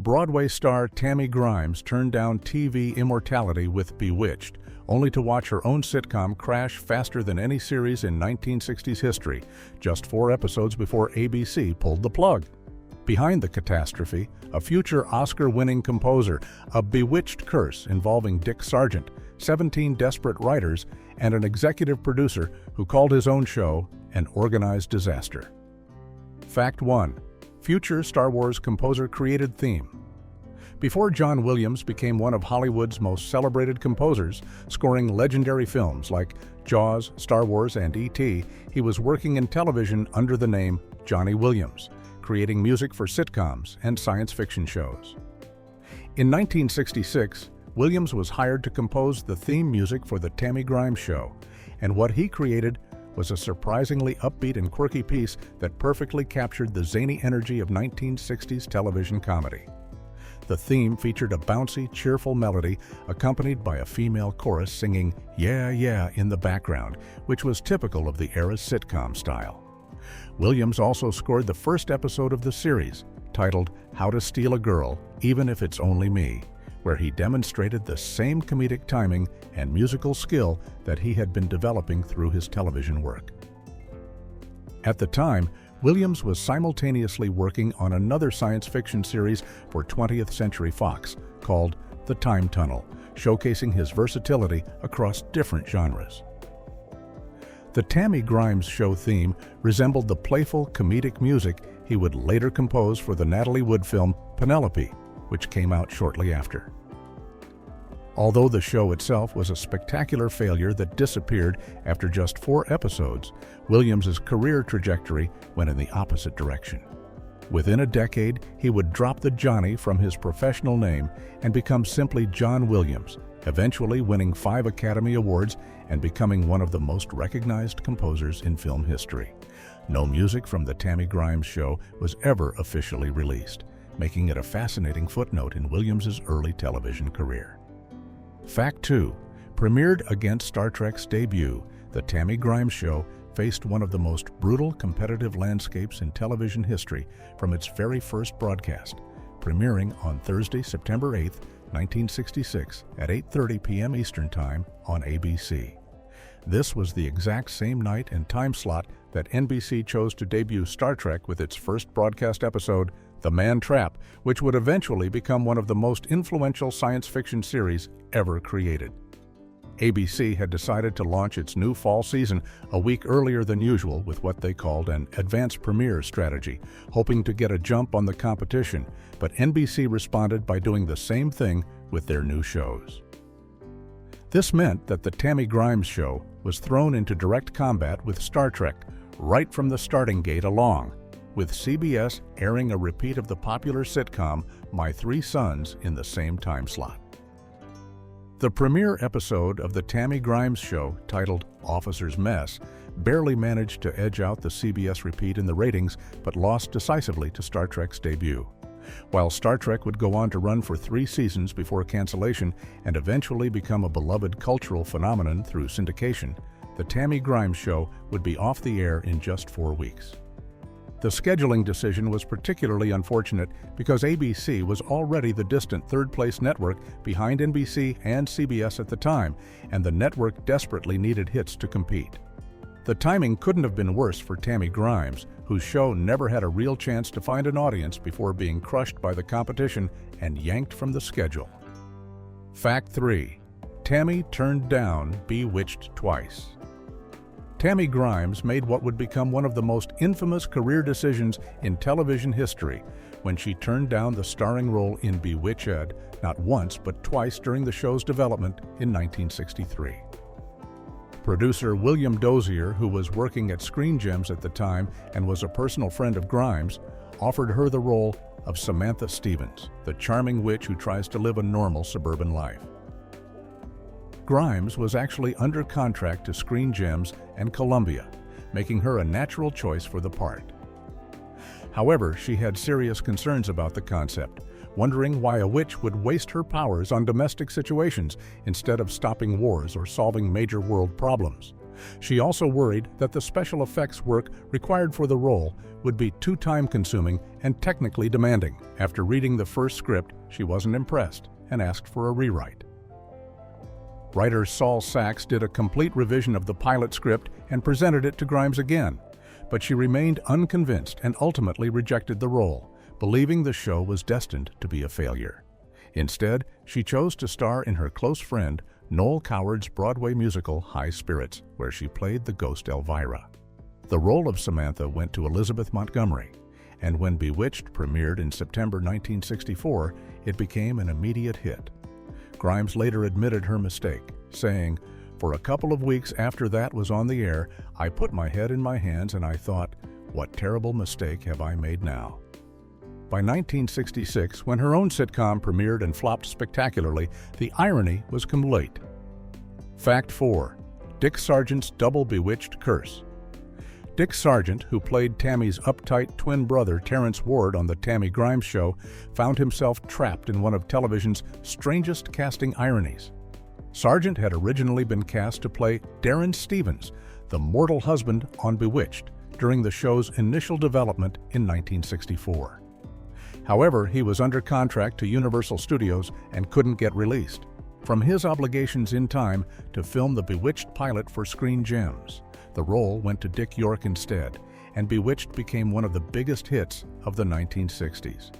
Broadway star Tammy Grimes turned down TV immortality with Bewitched, only to watch her own sitcom crash faster than any series in 1960s history, just 4 episodes before ABC pulled the plug. Behind the catastrophe, a future Oscar-winning composer, a bewitched curse involving Dick Sargent, 17 desperate writers, and an executive producer who called his own show an organized disaster. Fact 1. Future Star Wars composer created theme. Before John Williams became one of Hollywood's most celebrated composers, scoring legendary films like Jaws, Star Wars, and E.T., he was working in television under the name Johnny Williams, creating music for sitcoms and science fiction shows. In 1966, Williams was hired to compose the theme music for the Tammy Grimes Show, and what he created was a surprisingly upbeat and quirky piece that perfectly captured the zany energy of 1960s television comedy. The theme featured a bouncy, cheerful melody accompanied by a female chorus singing "Yeah, Yeah" in the background, which was typical of the era's sitcom style. Williams also scored the first episode of the series, titled How to Steal a Girl, Even If It's Only Me, where he demonstrated the same comedic timing and musical skill that he had been developing through his television work. At the time, Williams was simultaneously working on another science fiction series for 20th Century Fox called The Time Tunnel, showcasing his versatility across different genres. The Tammy Grimes Show theme resembled the playful, comedic music he would later compose for the Natalie Wood film Penelope, which came out shortly after. Although the show itself was a spectacular failure that disappeared after just 4 episodes, Williams's career trajectory went in the opposite direction. Within a decade, he would drop the Johnny from his professional name and become simply John Williams, eventually winning 5 Academy Awards and becoming one of the most recognized composers in film history. No music from the Tammy Grimes Show was ever officially released, making it a fascinating footnote in Williams's early television career. Fact 2. Premiered against Star Trek's debut, the Tammy Grimes Show faced one of the most brutal competitive landscapes in television history from its very first broadcast, premiering on Thursday, September 8, 1966 at 8:30 p.m. Eastern Time on ABC. This was the exact same night and time slot that NBC chose to debut Star Trek with its first broadcast episode, The Man Trap, which would eventually become one of the most influential science fiction series ever created. ABC had decided to launch its new fall season a week earlier than usual with what they called an advance premiere strategy, hoping to get a jump on the competition, but NBC responded by doing the same thing with their new shows. This meant that the Tammy Grimes Show was thrown into direct combat with Star Trek right from the starting gate along, with CBS airing a repeat of the popular sitcom My 3 Sons in the same time slot. The premiere episode of the Tammy Grimes Show, titled Officer's Mess, barely managed to edge out the CBS repeat in the ratings, but lost decisively to Star Trek's debut. While Star Trek would go on to run for 3 seasons before cancellation and eventually become a beloved cultural phenomenon through syndication, the Tammy Grimes Show would be off the air in just 4 weeks. The scheduling decision was particularly unfortunate because ABC was already the distant third-place network behind NBC and CBS at the time, and the network desperately needed hits to compete. The timing couldn't have been worse for Tammy Grimes, whose show never had a real chance to find an audience before being crushed by the competition and yanked from the schedule. Fact 3. Tammy turned down Bewitched twice. Tammy Grimes made what would become one of the most infamous career decisions in television history when she turned down the starring role in Bewitched not once but twice during the show's development in 1963. Producer William Dozier, who was working at Screen Gems at the time and was a personal friend of Grimes, offered her the role of Samantha Stevens, the charming witch who tries to live a normal suburban life. Grimes was actually under contract to Screen Gems and Columbia, making her a natural choice for the part. However, she had serious concerns about the concept, wondering why a witch would waste her powers on domestic situations instead of stopping wars or solving major world problems. She also worried that the special effects work required for the role would be too time-consuming and technically demanding. After reading the first script, she wasn't impressed and asked for a rewrite. Writer Saul Sachs did a complete revision of the pilot script and presented it to Grimes again, but she remained unconvinced and ultimately rejected the role, believing the show was destined to be a failure. Instead, she chose to star in her close friend Noel Coward's Broadway musical High Spirits, where she played the ghost Elvira. The role of Samantha went to Elizabeth Montgomery, and when Bewitched premiered in September 1964, it became an immediate hit. Grimes later admitted her mistake, saying, "For a couple of weeks after that was on the air, I put my head in my hands and I thought, what terrible mistake have I made now?" By 1966, when her own sitcom premiered and flopped spectacularly, the irony was complete. Fact 4. Dick Sargent's double Bewitched curse. Dick Sargent, who played Tammy's uptight twin brother Terrence Ward on The Tammy Grimes Show, found himself trapped in one of television's strangest casting ironies. Sargent had originally been cast to play Darren Stevens, the mortal husband on Bewitched, during the show's initial development in 1964. However, he was under contract to Universal Studios and couldn't get released. From his obligations in time to film the Bewitched pilot for Screen Gems, the role went to Dick York instead, and Bewitched became one of the biggest hits of the 1960s.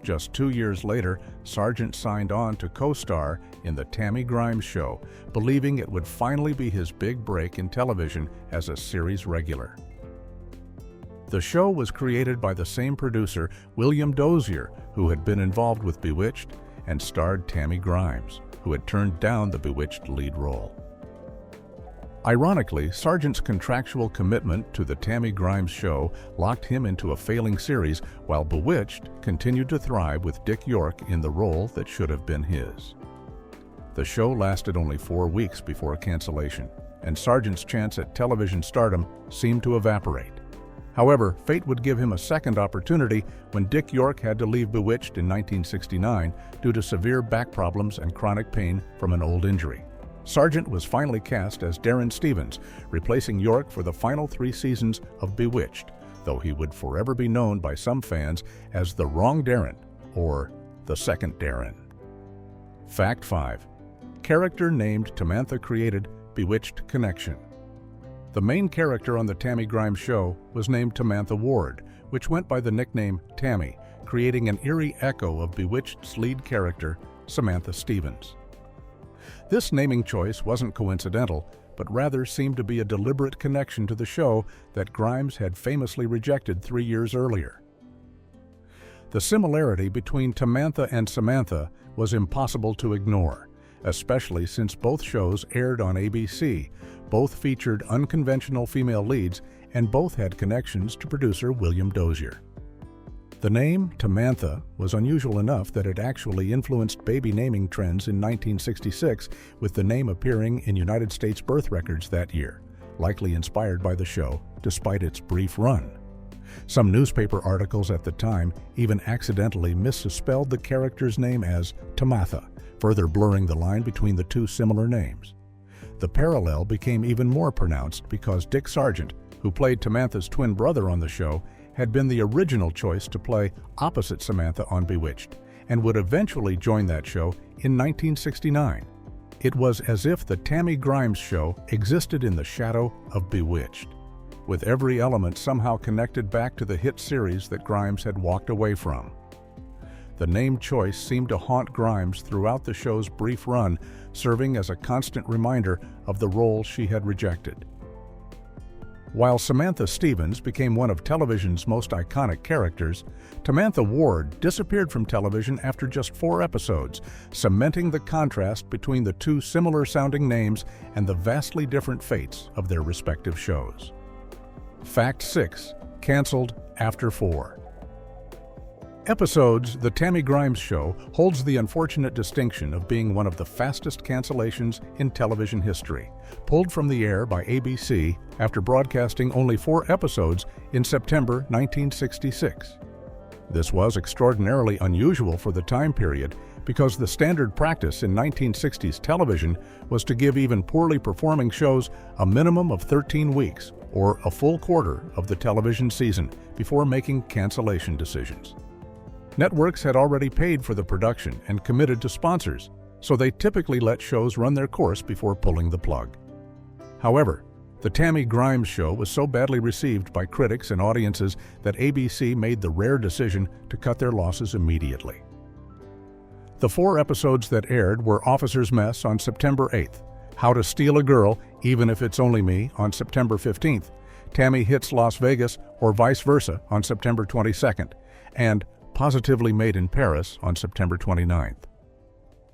Just 2 years later, Sargent signed on to co-star in The Tammy Grimes Show, believing it would finally be his big break in television as a series regular. The show was created by the same producer, William Dozier, who had been involved with Bewitched, and starred Tammy Grimes, who had turned down the Bewitched lead role. Ironically, Sargent's contractual commitment to The Tammy Grimes Show locked him into a failing series, while Bewitched continued to thrive with Dick York in the role that should have been his. The show lasted only 4 weeks before cancellation, and Sargent's chance at television stardom seemed to evaporate. However, fate would give him a second opportunity when Dick York had to leave Bewitched in 1969 due to severe back problems and chronic pain from an old injury. Sargent was finally cast as Darren Stevens, replacing York for the final 3 seasons of Bewitched, though he would forever be known by some fans as the wrong Darren or the second Darren. Fact 5. Character named Tamantha created Bewitched connection. The main character on The Tammy Grimes Show was named Tamantha Ward, which went by the nickname Tammy, creating an eerie echo of Bewitched's lead character, Samantha Stevens. This naming choice wasn't coincidental, but rather seemed to be a deliberate connection to the show that Grimes had famously rejected 3 years earlier. The similarity between Tamantha and Samantha was impossible to ignore, especially since both shows aired on ABC, both featured unconventional female leads, and both had connections to producer William Dozier. The name Tamantha was unusual enough that it actually influenced baby naming trends in 1966, with the name appearing in United States birth records that year, likely inspired by the show, despite its brief run. Some newspaper articles at the time even accidentally misspelled the character's name as Tamantha, further blurring the line between the two similar names. The parallel became even more pronounced because Dick Sargent, who played Tamantha's twin brother on the show, had been the original choice to play opposite Samantha on Bewitched, and would eventually join that show in 1969. It was as if the Tammy Grimes Show existed in the shadow of Bewitched, with every element somehow connected back to the hit series that Grimes had walked away from. The name choice seemed to haunt Grimes throughout the show's brief run, serving as a constant reminder of the role she had rejected. While Samantha Stevens became one of television's most iconic characters, Tamantha Ward disappeared from television after just 4 episodes, cementing the contrast between the two similar-sounding names and the vastly different fates of their respective shows. Fact 6. Canceled after 4. Episodes The Tammy Grimes Show holds the unfortunate distinction of being one of the fastest cancellations in television history, pulled from the air by ABC after broadcasting only 4 episodes in September 1966. This was extraordinarily unusual for the time period because the standard practice in 1960s television was to give even poorly performing shows a minimum of 13 weeks, or a full quarter of the television season, before making cancellation decisions. Networks had already paid for the production and committed to sponsors, so they typically let shows run their course before pulling the plug. However, the Tammy Grimes Show was so badly received by critics and audiences that ABC made the rare decision to cut their losses immediately. The 4 episodes that aired were Officer's Mess on September 8th, How to Steal a Girl, Even If It's Only Me on September 15th, Tammy Hits Las Vegas or Vice Versa on September 22nd, and Positively Made in Paris on September 29th.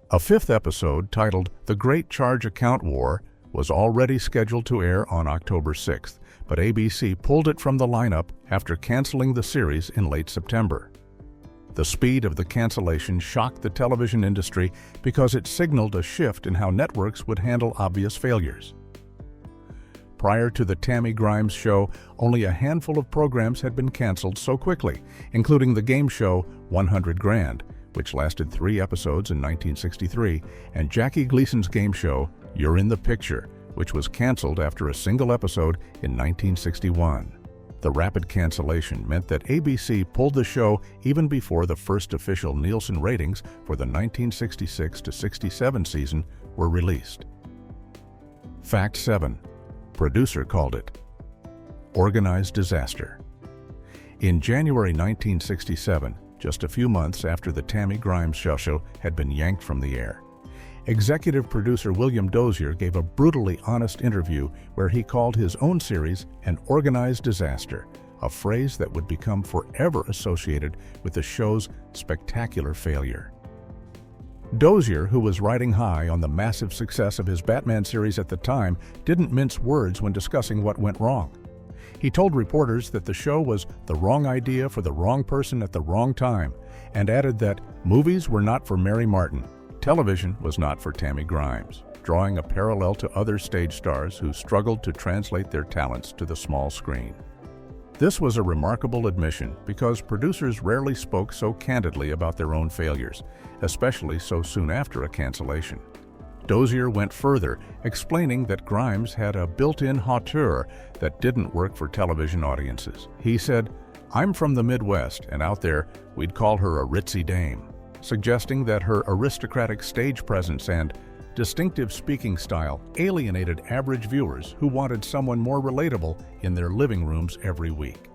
A 5th episode titled The Great Charge Account War was already scheduled to air on October 6th, but ABC pulled it from the lineup after canceling the series in late September. The speed of the cancellation shocked the television industry because it signaled a shift in how networks would handle obvious failures. Prior to the Tammy Grimes Show, only a handful of programs had been canceled so quickly, including the game show 100 Grand, which lasted 3 episodes in 1963, and Jackie Gleason's game show You're in the Picture, which was canceled after a single episode in 1961. The rapid cancellation meant that ABC pulled the show even before the first official Nielsen ratings for the 1966-67 season were released. Fact 7. Producer called it organized disaster. In January 1967, just a few months after the Tammy Grimes Show had been yanked from the air, executive producer William Dozier gave a brutally honest interview where he called his own series an organized disaster, a phrase that would become forever associated with the show's spectacular failure. Dozier, who was riding high on the massive success of his Batman series at the time, didn't mince words when discussing what went wrong. He told reporters that the show was the wrong idea for the wrong person at the wrong time, and added that movies were not for Mary Martin, television was not for Tammy Grimes, drawing a parallel to other stage stars who struggled to translate their talents to the small screen. This was a remarkable admission because producers rarely spoke so candidly about their own failures, especially so soon after a cancellation. Dozier went further, explaining that Grimes had a built-in hauteur that didn't work for television audiences. He said, "I'm from the Midwest, and out there, we'd call her a ritzy dame," suggesting that her aristocratic stage presence and distinctive speaking style alienated average viewers who wanted someone more relatable in their living rooms every week.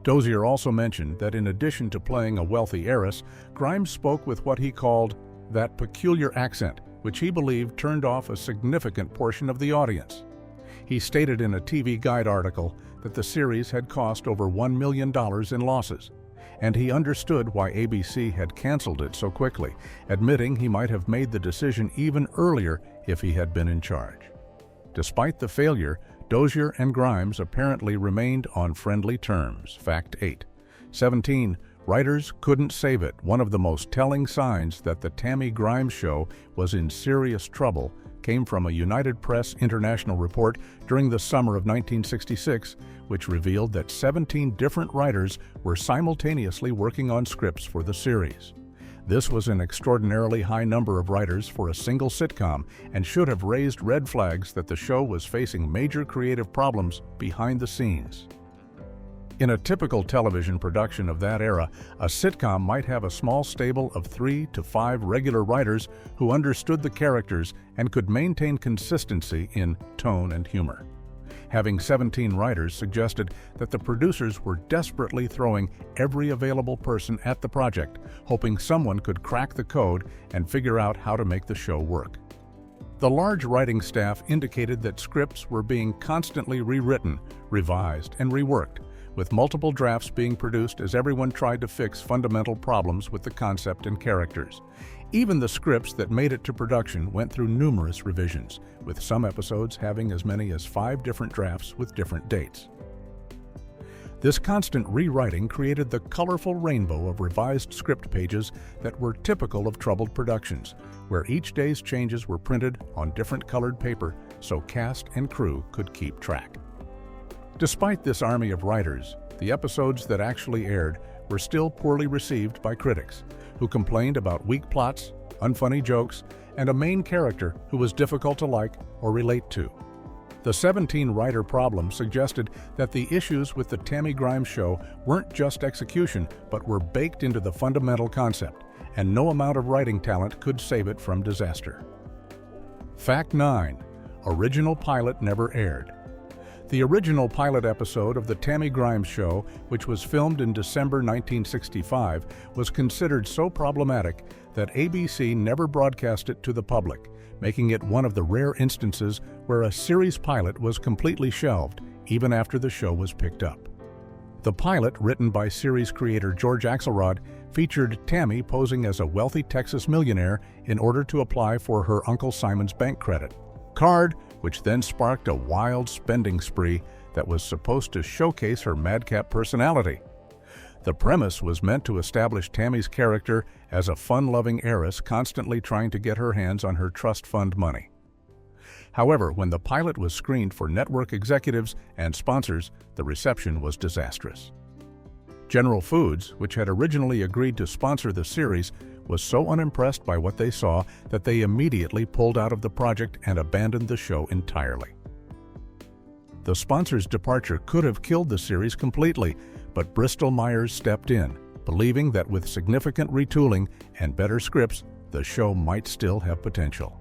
Dozier also mentioned that in addition to playing a wealthy heiress, Grimes spoke with what he called that peculiar accent, which he believed turned off a significant portion of the audience. He stated in a TV Guide article that the series had cost over $1 million in losses, and he understood why ABC had canceled it so quickly, admitting he might have made the decision even earlier if he had been in charge. Despite the failure, Dozier and Grimes apparently remained on friendly terms. Fact 8. 17. Writers couldn't save it. One of the most telling signs that the Tammy Grimes Show was in serious trouble came from a United Press International report during the summer of 1966, which revealed that 17 different writers were simultaneously working on scripts for the series. This was an extraordinarily high number of writers for a single sitcom and should have raised red flags that the show was facing major creative problems behind the scenes. In a typical television production of that era, a sitcom might have a small stable of 3 to 5 regular writers who understood the characters and could maintain consistency in tone and humor. Having 17 writers suggested that the producers were desperately throwing every available person at the project, hoping someone could crack the code and figure out how to make the show work. The large writing staff indicated that scripts were being constantly rewritten, revised, and reworked, with multiple drafts being produced as everyone tried to fix fundamental problems with the concept and characters. Even the scripts that made it to production went through numerous revisions, with some episodes having as many as 5 different drafts with different dates. This constant rewriting created the colorful rainbow of revised script pages that were typical of troubled productions, where each day's changes were printed on different colored paper so cast and crew could keep track. Despite this army of writers, the episodes that actually aired were still poorly received by critics, who complained about weak plots, unfunny jokes, and a main character who was difficult to like or relate to. The 17-writer problem suggested that the issues with the Tammy Grimes Show weren't just execution, but were baked into the fundamental concept, and no amount of writing talent could save it from disaster. Fact 9. Original pilot never aired. The original pilot episode of the Tammy Grimes Show, which was filmed in December 1965, was considered so problematic that ABC never broadcast it to the public, making it one of the rare instances where a series pilot was completely shelved, even after the show was picked up. The pilot, written by series creator George Axelrod, featured Tammy posing as a wealthy Texas millionaire in order to apply for her Uncle Simon's bank credit card, which then sparked a wild spending spree that was supposed to showcase her madcap personality. The premise was meant to establish Tammy's character as a fun-loving heiress constantly trying to get her hands on her trust fund money. However, when the pilot was screened for network executives and sponsors, the reception was disastrous. General Foods, which had originally agreed to sponsor the series, was so unimpressed by what they saw that they immediately pulled out of the project and abandoned the show entirely. The sponsor's departure could have killed the series completely, but Bristol-Myers stepped in, believing that with significant retooling and better scripts, the show might still have potential.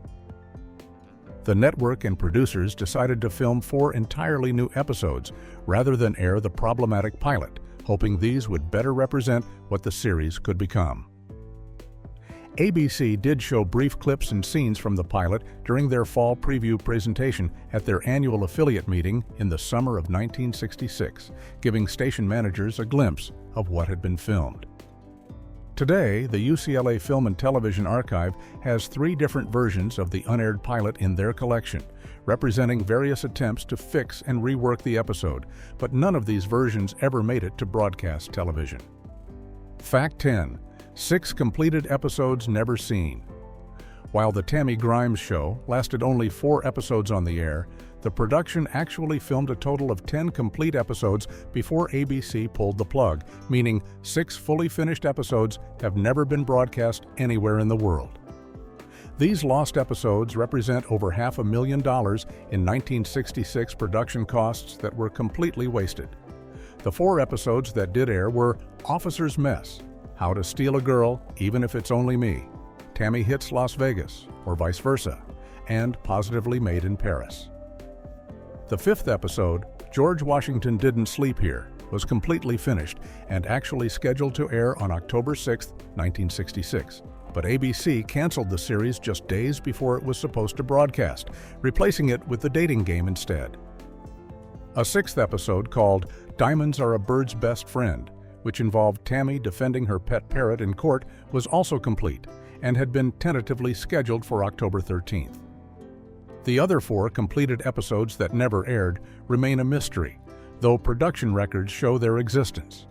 The network and producers decided to film 4 entirely new episodes rather than air the problematic pilot, hoping these would better represent what the series could become. ABC did show brief clips and scenes from the pilot during their fall preview presentation at their annual affiliate meeting in the summer of 1966, giving station managers a glimpse of what had been filmed. Today, the UCLA Film and Television Archive has 3 different versions of the unaired pilot in their collection, representing various attempts to fix and rework the episode, but none of these versions ever made it to broadcast television. Fact 10. 6 completed episodes never seen. While the Tammy Grimes Show lasted only 4 episodes on the air, the production actually filmed a total of 10 complete episodes before ABC pulled the plug, meaning 6 fully finished episodes have never been broadcast anywhere in the world. These lost episodes represent over $500,000 in 1966 production costs that were completely wasted. The 4 episodes that did air were Officer's Mess, How to Steal a Girl, Even If It's Only Me, Tammy Hits Las Vegas, or vice versa, and Positively Made in Paris. The 5th episode, George Washington Didn't Sleep Here, was completely finished and actually scheduled to air on October 6, 1966. But ABC canceled the series just days before it was supposed to broadcast, replacing it with The Dating Game instead. A 6th episode called Diamonds Are a Bird's Best Friend, which involved Tammy defending her pet parrot in court, was also complete and had been tentatively scheduled for October 13th. The other 4 completed episodes that never aired remain a mystery, though production records show their existence.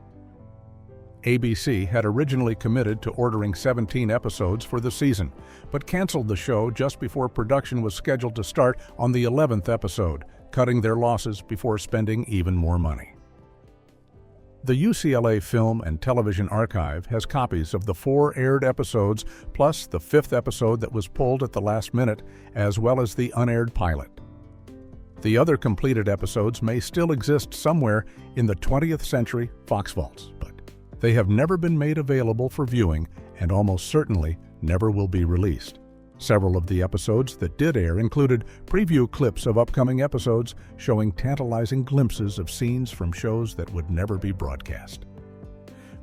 ABC had originally committed to ordering 17 episodes for the season, but canceled the show just before production was scheduled to start on the 11th episode, cutting their losses before spending even more money. The UCLA Film and Television Archive has copies of the 4 aired episodes plus the 5th episode that was pulled at the last minute, as well as the unaired pilot. The other completed episodes may still exist somewhere in the 20th century Fox vaults, but they have never been made available for viewing and almost certainly never will be released. Several of the episodes that did air included preview clips of upcoming episodes showing tantalizing glimpses of scenes from shows that would never be broadcast.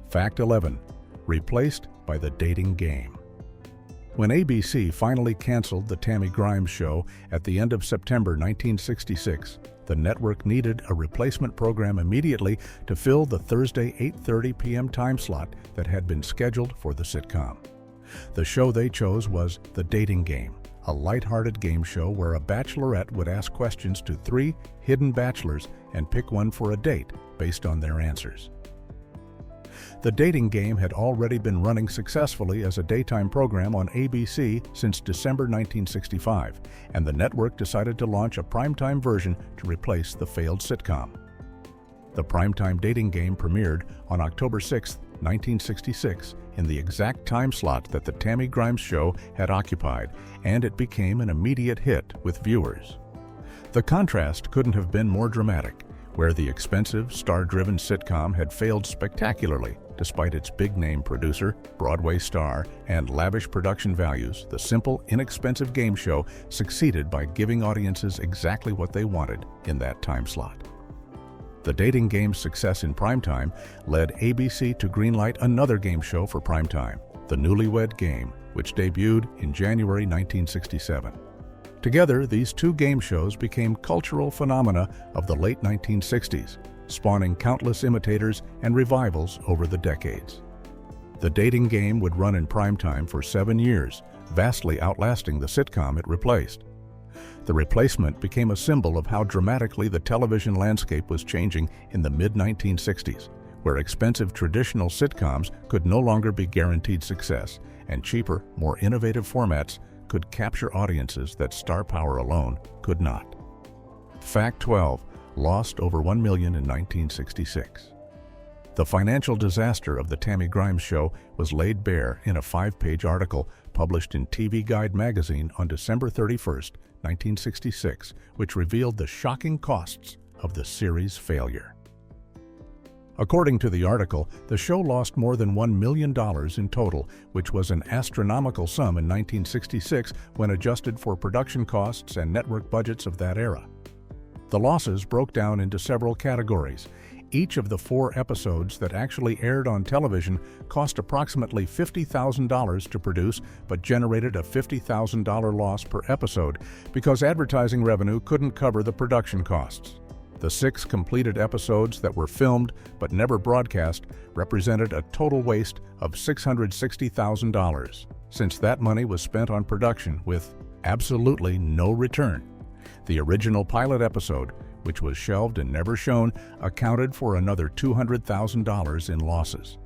Fact 11. Replaced by The Dating Game. When ABC finally canceled the Tammy Grimes Show at the end of September 1966, the network needed a replacement program immediately to fill the Thursday 8:30 p.m. time slot that had been scheduled for the sitcom. The show they chose was The Dating Game, a lighthearted game show where a bachelorette would ask questions to 3 hidden bachelors and pick one for a date based on their answers. The Dating Game had already been running successfully as a daytime program on ABC since December 1965, and the network decided to launch a primetime version to replace the failed sitcom. The primetime Dating Game premiered on October 6, 1966, in the exact time slot that the Tammy Grimes Show had occupied, and it became an immediate hit with viewers. The contrast couldn't have been more dramatic. Where the expensive, star-driven sitcom had failed spectacularly, despite its big-name producer, Broadway star, and lavish production values, the simple, inexpensive game show succeeded by giving audiences exactly what they wanted in that time slot. The dating game's success in primetime led ABC to greenlight another game show for primetime, The Newlywed Game, which debuted in January 1967. Together, these two game shows became cultural phenomena of the late 1960s, spawning countless imitators and revivals over the decades. The dating game would run in primetime for 7 years, vastly outlasting the sitcom it replaced. The replacement became a symbol of how dramatically the television landscape was changing in the mid-1960s, where expensive traditional sitcoms could no longer be guaranteed success, and cheaper, more innovative formats could capture audiences that star power alone could not. Fact 12. Lost over $1 million in 1966. The financial disaster of the Tammy Grimes Show was laid bare in a 5-page article published in TV Guide magazine on December 31, 1966, which revealed the shocking costs of the series' failure. According to the article, the show lost more than $1 million in total, which was an astronomical sum in 1966 when adjusted for production costs and network budgets of that era. The losses broke down into several categories. Each of the 4 episodes that actually aired on television cost approximately $50,000 to produce, but generated a $50,000 loss per episode because advertising revenue couldn't cover the production costs. The 6 completed episodes that were filmed but never broadcast represented a total waste of $660,000, since that money was spent on production with absolutely no return. The original pilot episode, which was shelved and never shown, accounted for another $200,000 in losses.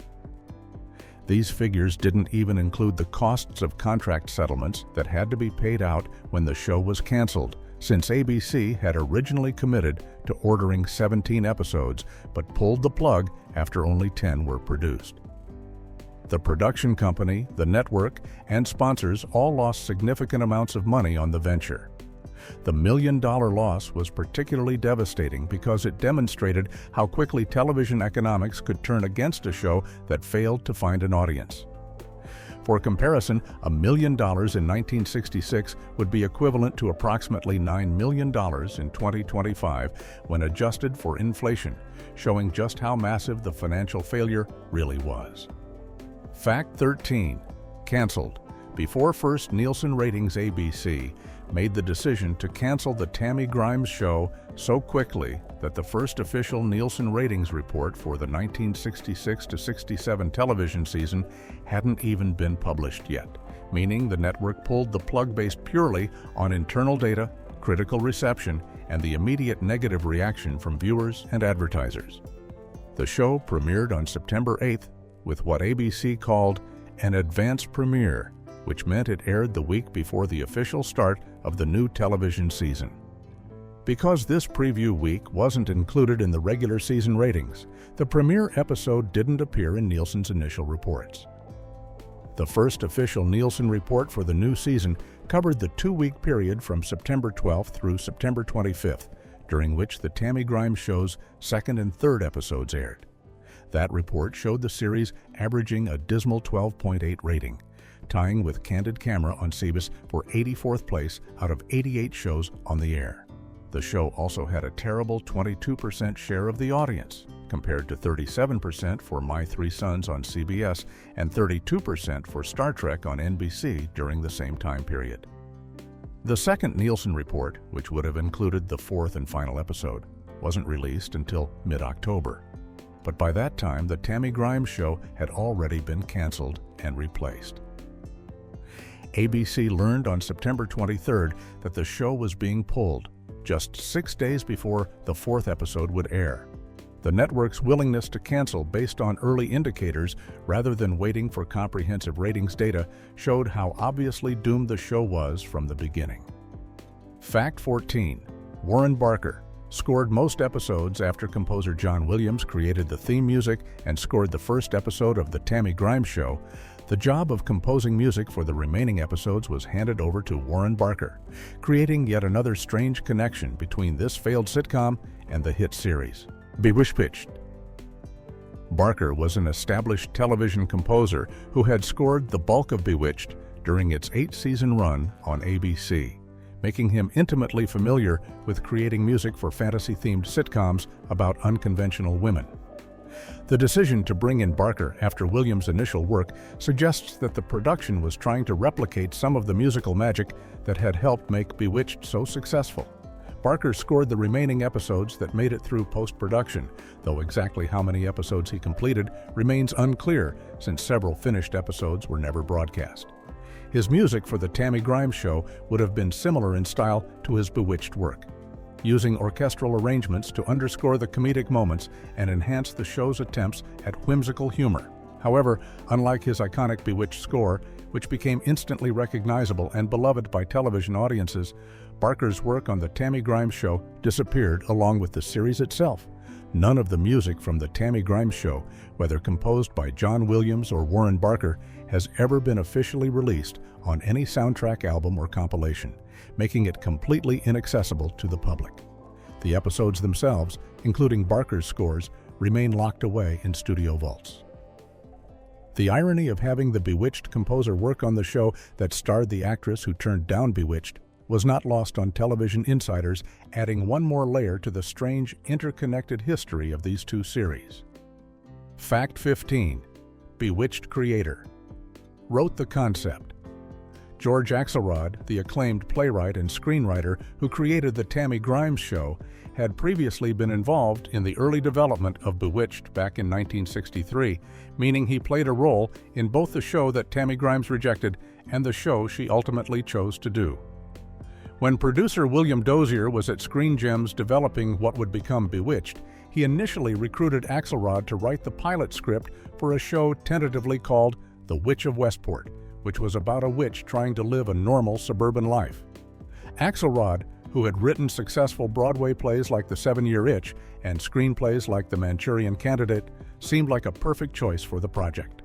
These figures didn't even include the costs of contract settlements that had to be paid out when the show was canceled, since ABC had originally committed to ordering 17 episodes but pulled the plug after only 10 were produced. The production company, the network, and sponsors all lost significant amounts of money on the venture. The $1 million loss was particularly devastating because it demonstrated how quickly television economics could turn against a show that failed to find an audience. For comparison, $1 million in 1966 would be equivalent to approximately $9 million in 2025 when adjusted for inflation, showing just how massive the financial failure really was. Fact 13. Canceled. Before first Nielsen Ratings ABC made the decision to cancel the Tammy Grimes Show so quickly that the first official Nielsen Ratings report for the 1966-67 television season hadn't even been published yet, meaning the network pulled the plug based purely on internal data, critical reception, and the immediate negative reaction from viewers and advertisers. The show premiered on September 8th with what ABC called an advance premiere, which meant it aired the week before the official start of the new television season. Because this preview week wasn't included in the regular season ratings, the premiere episode didn't appear in Nielsen's initial reports. The first official Nielsen report for the new season covered the 2-week period from September 12th through September 25th, during which the Tammy Grimes Show's 2nd and 3rd episodes aired. That report showed the series averaging a dismal 12.8 rating, tying with Candid Camera on CBS for 84th place out of 88 shows on the air. The show also had a terrible 22% share of the audience, compared to 37% for My Three Sons on CBS and 32% for Star Trek on NBC during the same time period. The second Nielsen report, which would have included the 4th and final episode, wasn't released until mid-October. But by that time, the Tammy Grimes Show had already been canceled and replaced. ABC learned on September 23rd that the show was being pulled, just 6 days before the 4th episode would air. The network's willingness to cancel based on early indicators rather than waiting for comprehensive ratings data showed how obviously doomed the show was from the beginning. Fact 14. Warren Barker, scored most episodes after composer John Williams created the theme music and scored the first episode of The Tammy Grimes Show, the job of composing music for the remaining episodes was handed over to Warren Barker, creating yet another strange connection between this failed sitcom and the hit series, Bewitched. Barker was an established television composer who had scored the bulk of Bewitched during its 8-season run on ABC, making him intimately familiar with creating music for fantasy-themed sitcoms about unconventional women. The decision to bring in Barker after Williams' initial work suggests that the production was trying to replicate some of the musical magic that had helped make Bewitched so successful. Barker scored the remaining episodes that made it through post-production, though exactly how many episodes he completed remains unclear since several finished episodes were never broadcast. His music for The Tammy Grimes Show would have been similar in style to his Bewitched work, using orchestral arrangements to underscore the comedic moments and enhance the show's attempts at whimsical humor. However, unlike his iconic Bewitched score, which became instantly recognizable and beloved by television audiences, Barker's work on The Tammy Grimes Show disappeared along with the series itself. None of the music from The Tammy Grimes Show, whether composed by John Williams or Warren Barker, has ever been officially released on any soundtrack album or compilation, making it completely inaccessible to the public. The episodes themselves, including Barker's scores, remain locked away in studio vaults. The irony of having the Bewitched composer work on the show that starred the actress who turned down Bewitched was not lost on television insiders, adding one more layer to the strange, interconnected history of these two series. Fact 15. Bewitched creator wrote the concept. George Axelrod, the acclaimed playwright and screenwriter who created The Tammy Grimes Show, had previously been involved in the early development of Bewitched back in 1963, meaning he played a role in both the show that Tammy Grimes rejected and the show she ultimately chose to do. When producer William Dozier was at Screen Gems developing what would become Bewitched, he initially recruited Axelrod to write the pilot script for a show tentatively called The Witch of Westport, which was about a witch trying to live a normal suburban life. Axelrod, who had written successful Broadway plays like The 7-Year Itch and screenplays like The Manchurian Candidate, seemed like a perfect choice for the project.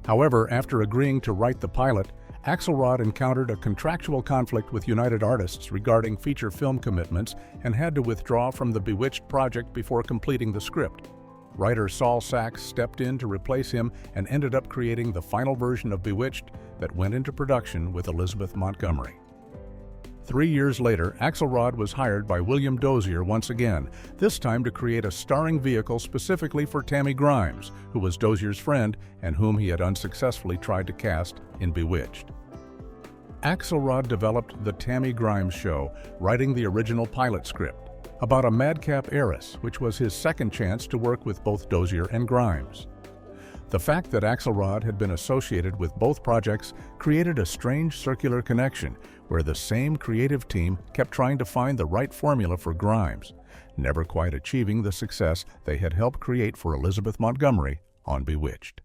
However, after agreeing to write the pilot, Axelrod encountered a contractual conflict with United Artists regarding feature film commitments and had to withdraw from the Bewitched project before completing the script. Writer Saul Sachs stepped in to replace him and ended up creating the final version of Bewitched that went into production with Elizabeth Montgomery. 3 years later, Axelrod was hired by William Dozier once again, this time to create a starring vehicle specifically for Tammy Grimes, who was Dozier's friend and whom he had unsuccessfully tried to cast in Bewitched. Axelrod developed The Tammy Grimes Show, writing the original pilot script, about a madcap heiress, which was his second chance to work with both Dozier and Grimes. The fact that Axelrod had been associated with both projects created a strange circular connection where the same creative team kept trying to find the right formula for Grimes, never quite achieving the success they had helped create for Elizabeth Montgomery on Bewitched.